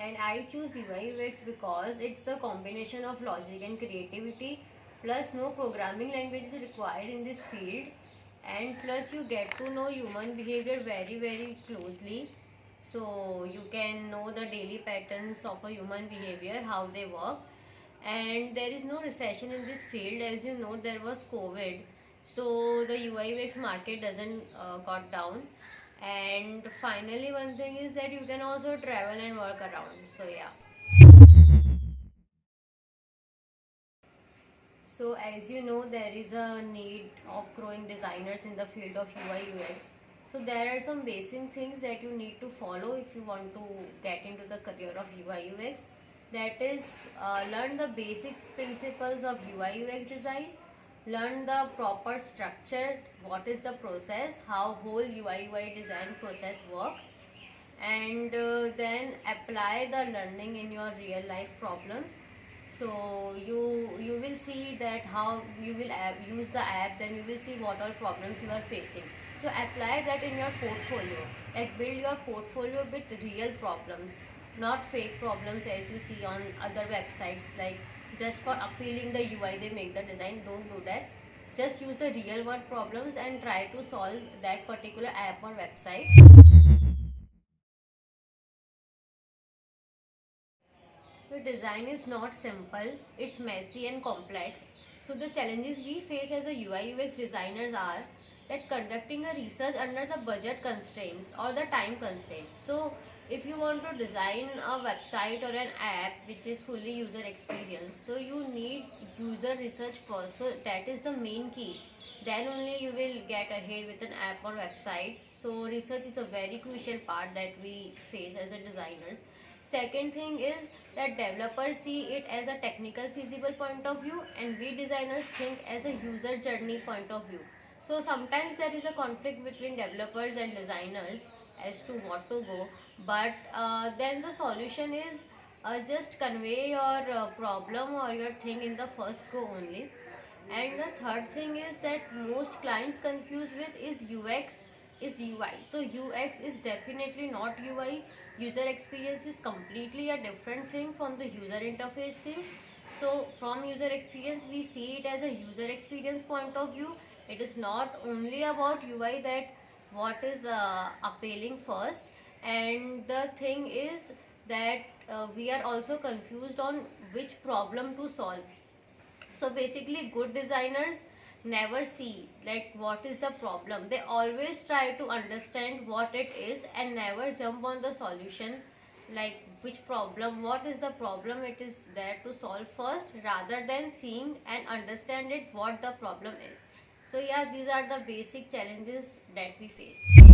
and I choose UI UX because it's a combination of logic and creativity, plus no programming language is required in this field, and plus you get to know human behavior very closely, so you can know the daily patterns of a human behavior, how they work. And there is no recession in this field. As you know, there was COVID, so the UI UX market doesn't got down. And finally, one thing is that you can also travel and work around, so yeah. So as you know, there is a need of growing designers in the field of UI UX. So there are some basic things that you need to follow if you want to get into the career of UI UX. That is, learn the basics principles of UI UX design, learn the proper structure, what is the process, how whole UI UI design process works, and then apply the learning in your real life problems. So you will see that how you will use the app, then you will see what all problems you are facing. So apply that in your portfolio, like build your portfolio with real problems, not fake problems as you see on other websites, like just for appealing the UI they make the design. Don't do that. Just use the real world problems and try to solve that particular app or website. The design is not simple, it's messy and complex. So the challenges we face as a UI UX designers are that conducting a research under the budget constraints or the time constraint. So if you want to design a website or an app which is fully user experience, so you need user research first. So that is the main key. Then only you will get ahead with an app or website. So research is a very crucial part that we face as a designers. Second thing is that developers see it as a technical feasible point of view, and we designers think as a user journey point of view. So sometimes there is a conflict between developers and designers as to what to go, but then the solution is just convey your problem or your thing in the first go only. And the third thing is that most clients confuse with is UX is UI. So UX is definitely not UI. User experience is completely a different thing from the user interface thing. So from user experience we see it as a user experience point of view. It is not only about UI that what is appealing first. And the thing is that we are also confused on which problem to solve. So basically good designers never see like what is the problem. They always try to understand what it is and never jump on the solution, like which problem, what is the problem it is there to solve first, rather than seeing and understand it what the problem is. So yeah, these are the basic challenges that we face.